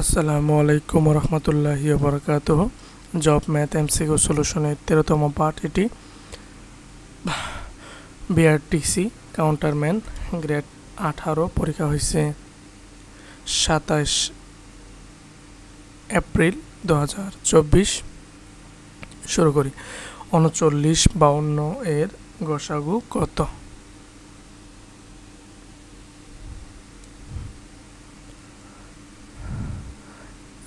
আসসালামু আলাইকুম রহমতুল্লাহি ওবরাকাতুহ। জব ম্যাথ এমসিকিউ সলিউশনের 13তম পার্ট এটি। বিআরটিসি কাউন্টারম্যান গ্রেড 18 পরীক্ষা হয়েছে 27 এপ্রিল 2024। শুরু করি। 3952 এর গসাগু কত?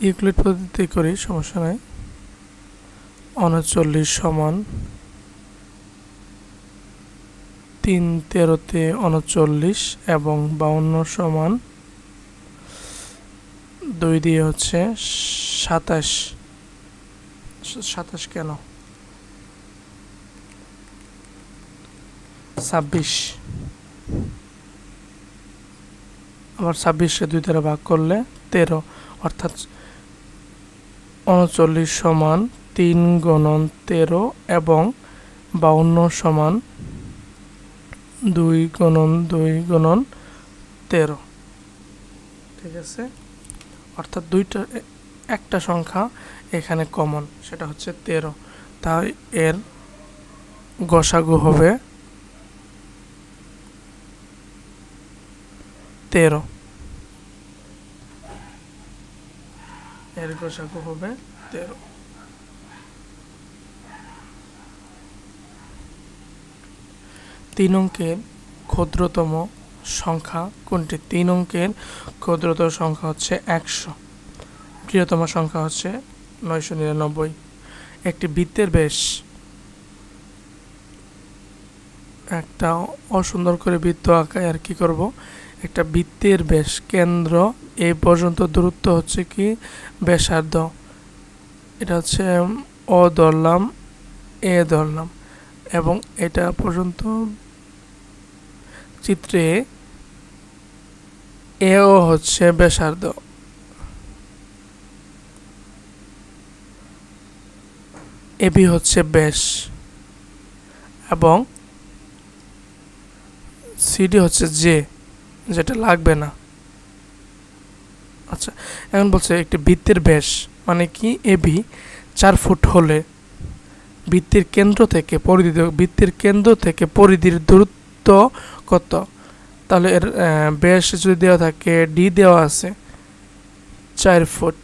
ইউক্লিড পদ্ধতি করি, সমস্যা নাই। 39 সমান 3 13-তে 39 এবং 52 সমান 2 দিয়ে হচ্ছে 27। 27 কেন? 26। আবার 26-কে 2 দ্বারা ভাগ করলে 13, অর্থাৎ 39 সমান 3 গুণন 13 এবং 52 সমান 2 গুণন 2 গুণন 13। ঠিক আছে, অর্থাৎ একটা সংখ্যা এখানে কমন, সেটা হচ্ছে 13। তাই এর গসাগু হবে 13। এর গসাগু হবে 13। 3 অঙ্কের ক্ষুদ্রতম সংখ্যা কোনটি? 3 অঙ্কের ক্ষুদ্রতম সংখ্যা হচ্ছে 100, বৃহত্তম সংখ্যা হচ্ছে 999। একটি বৃত্তের ব্যাস, একটা অসুন্দর করে বৃত্ত আঁকায় আর কি করব, একটা বৃত্তের ব্যাস কেন্দ্র এই পর্যন্ত দূরত্ব হচ্ছে কি ব্যাসার্ধ। এটা হচ্ছে ও ধরলাম, এ ধরলাম, এবং এটা পর্যন্ত চিত্রে এও হচ্ছে ব্যাসার্ধ। এবি হচ্ছে ব্যাস এবং সিডি হচ্ছে যেটা লাগবে না। আচ্ছা, এখন বলছে একটি বৃত্তের ব্যাস মানে কি এবি 4 ফুট হলে বৃত্তের কেন্দ্র থেকে পরিধির দূরত্ব কত? তাহলে এর ব্যাস যদি দেওয়া থাকে, ডি দেওয়া আছে 4 ফুট,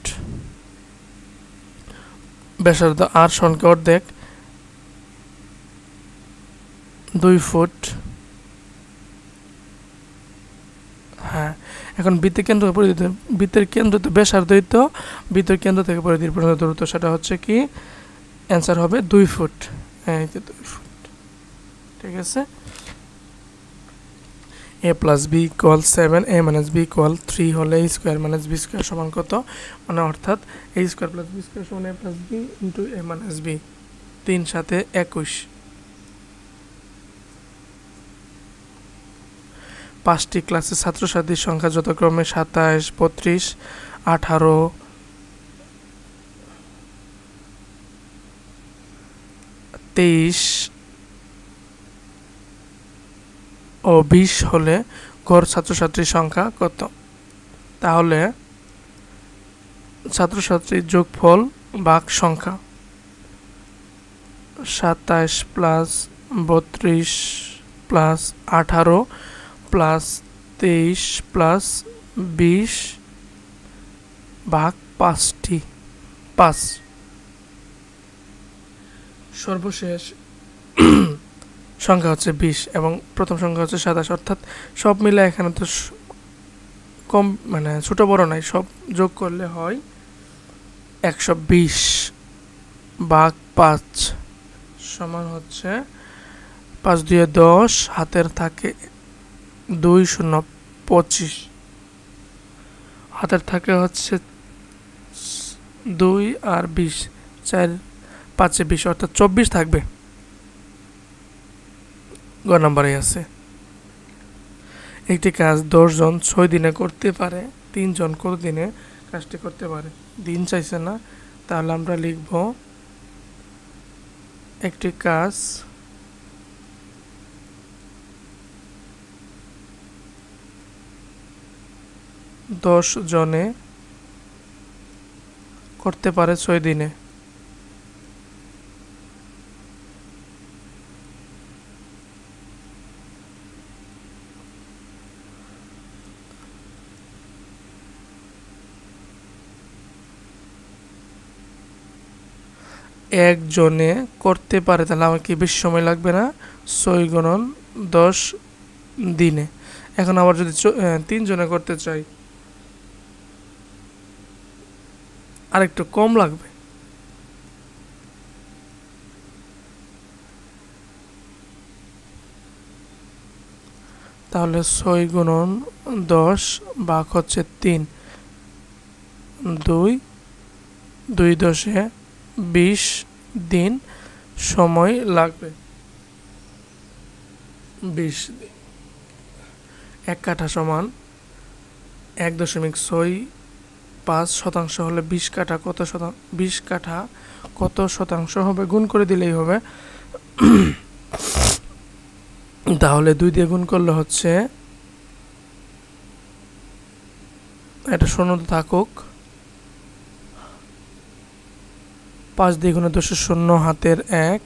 ব্যাসার্ধ আর সংখ্যা অর্ধেক 2 ফুট। হ্যাঁ, এখন বৃত্তের কেন্দ্র তো ব্যাসার্ধই তো, বৃত্তের কেন্দ্র থেকে পরিধির পর্যন্ত দূরত্ব, সেটা হচ্ছে কি অ্যান্সার হবে 2 ফুট। এই যে 2 ফুট। ঠিক আছে, a plus b equal 7, a minus b equal 3 হলে a square minus b square সমান কত? মানে অর্থাৎ a square plus b square সমান a plus b into a minus b. 3 সাথে 21। 5টি ক্লাসের ছাত্রছাত্রীর সংখ্যা যথাক্রমে 27, 32, 18, 23 ও 20 হলে গড় ছাত্রছাত্রীর সংখ্যা কত? তাহলে ছাত্রছাত্রীর যোগফল ভাগ সংখ্যা 27 প্লাস 32 প্লাস 18 প্লাস 23 প্লাস 20 ভাগ 5টি 5। সর্বশেষ সংখ্যা হচ্ছে 20 এবং প্রথম সংখ্যা হচ্ছে 27, অর্থাৎ সব মিলে এখানে তো কম মানে ছোট বড় নাই, সব যোগ করলে হয় 120 ভাগ 5 সমান হচ্ছে 5 2 10, হাতের থাকে 2 0 25, হাতের থাকে হচ্ছে 2 আর 20, 4 5 20, অর্থাৎ 24 থাকবে। গ নাম্বারে আছে। একটি কাজ 10 জন 6 দিনে করতে পারে, 3 জন কত দিনে কাজটি করতে পারে? দিন চাইছে না, তাহলে আমরা লিখব একটি কাজ 10 জনে করতে পারে 6 দিনে। একজনে করতে পারে, তাহলে আমার কি বেশি সময় লাগবে না? 6 গুণন 10 দিনে। এখন আবার যদি 3 জনে করতে চাই, আরেকটু কম লাগবে। তাহলে 6 গুণন 10 ভাগ হচ্ছে 3, 2 2 10 20 দিন সময় লাগবে। 20 দিন। 1 কাঠা সমান 1.65 শতাংশ হলে 20 কাঠা কত শতাংশ? 20 কাঠা কত শতাংশ হবে? গুণ করে দিলেই হবে। তাহলে 2 দিয়ে গুণ করলে হচ্ছে, এটা শূন্য থাকুক, 5 দ্বিগুণে 10 শূন্য হাতের 1,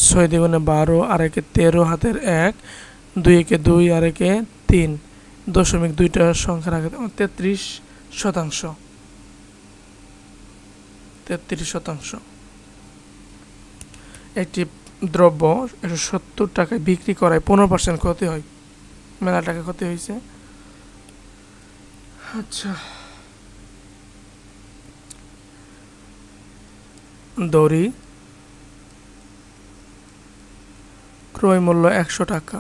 6 দ্বিগুণে 12 আর 1 13 হাতের 1, 2 একে 2 আর 1 3, 0.2টা সংখ্যা রাখে 33 শতাংশ। 33 শতাংশ। একটি দ্রব্য 170 টাকায় বিক্রি করায় 15% ক্ষতি হয়। মেলা টাকা ক্ষতি হয়েছে। আচ্ছা, দড়ি ক্রয় মূল্য 100 টাকা।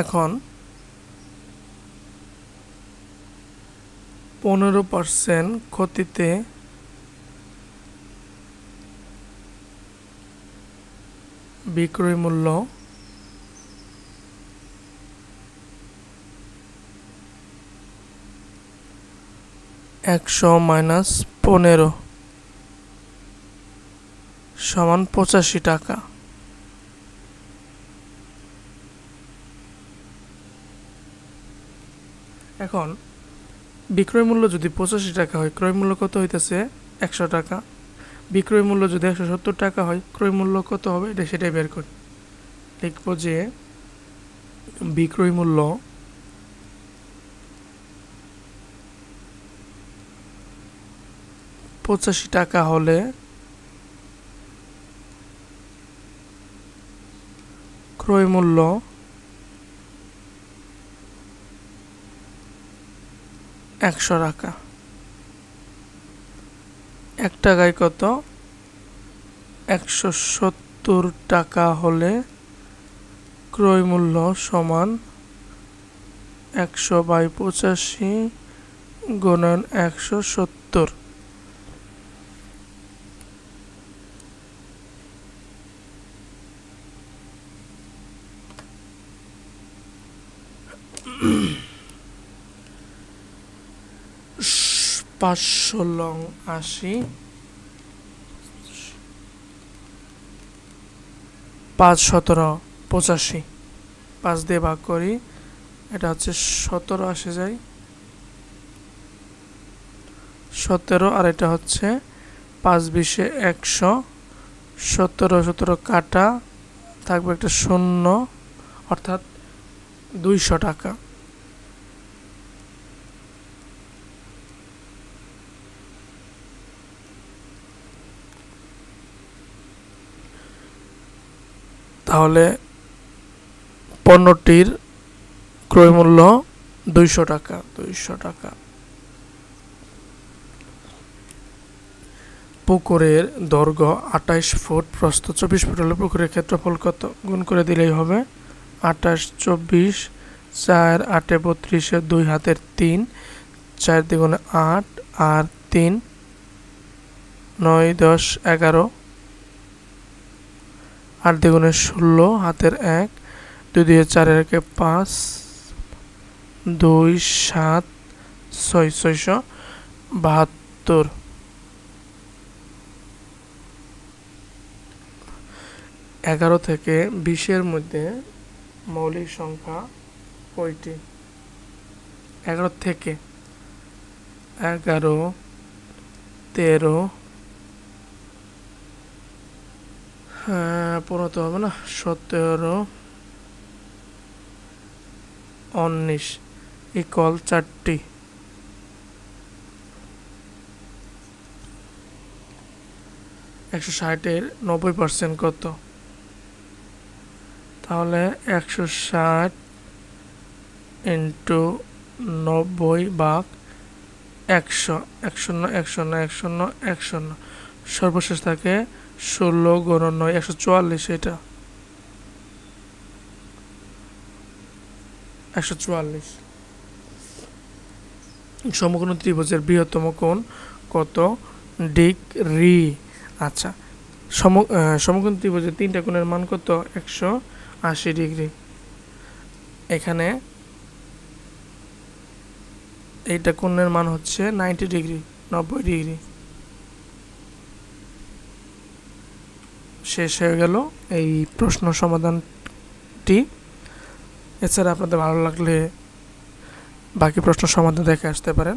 এখন 15% ক্ষতিতে বিক্রয় মূল্য 100 মাইনাস 15 সমান 85 টাকা। এখন বিক্রয় মূল্য যদি 85 টাকা হয়, ক্রয় মূল্য কত হইতেছে? 100 টাকা। বিক্রয় মূল্য যদি 170 টাকা হয়, ক্রয় মূল্য কত হবে? এটা সেটাই বের করি। লিখব যে বিক্রয় মূল্য টাকা হলে ক্রয় মূল্য 100 টাকা। 1 টাকায় কত? 170 টাকা হলে ক্রয় মূল্য সমান 100/85 গুণন 170। পাঁচশো লং 80, 5 17 85, 5 দিয়ে ভাগ করি, এটা হচ্ছে 17 আসে যায়, 17 আর এটা হচ্ছে 5 20 100, 17 17 কাটা থাকবে একটা শূন্য, অর্থাৎ 200 টাকা। তাহলে পণ্যটির ক্রয় মূল্য 200 টাকা। 200 টাকা। পুকুরের দৈর্ঘ্য 28 ফুট, প্রস্থ 24 ফুট হলে পুকুরের ক্ষেত্রফল কত? গুণ করে দিলেই হবে। 28 24, 4 8 32, 2 হাতের 3, 4 দ্বিগুণে 8 আর 3 9 10 11, 8 দ্বিগুণে 16 হাতের 1, 2 দিয়ে 4 এর 5, 2 7 6 672। এগারো থেকে 20-এর মধ্যে মৌলিক সংখ্যা কয়টি? 11 থেকে 11, 13, 15 তো হবে না, 17, 19 ইকুয়াল 4টি। 160-এর 90% কত? তাহলে 160 ইন্টু 90 ভাগ 100, 100 সর্বশেষ থাকে 16 গুণন 9, 144। এটা 144। সমকোণ ত্রিভুজের বৃহত্তম কোণ কত ডিগ্রি? আচ্ছা, সমকোণ ত্রিভুজের 3টা কোণের মান কত? 180 ডিগ্রি। এখানে এইটা কোণের মান হচ্ছে 90 ডিগ্রি, 90 ডিগ্রি। শেষ হয়ে গেল এই প্রশ্ন সমাধানটি। এছাড়া আপনাদের ভালো লাগলে বাকি প্রশ্ন সমাধান দেখে আসতে পারেন,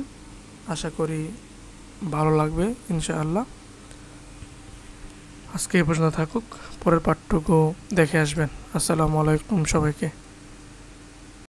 আশা করি ভালো লাগবে ইনশাআল্লাহ। আজকে এই পর্যন্ত থাকুক, পরের পাঠটুকু দেখে আসবেন। আসসালামু আলাইকুম সবাইকে।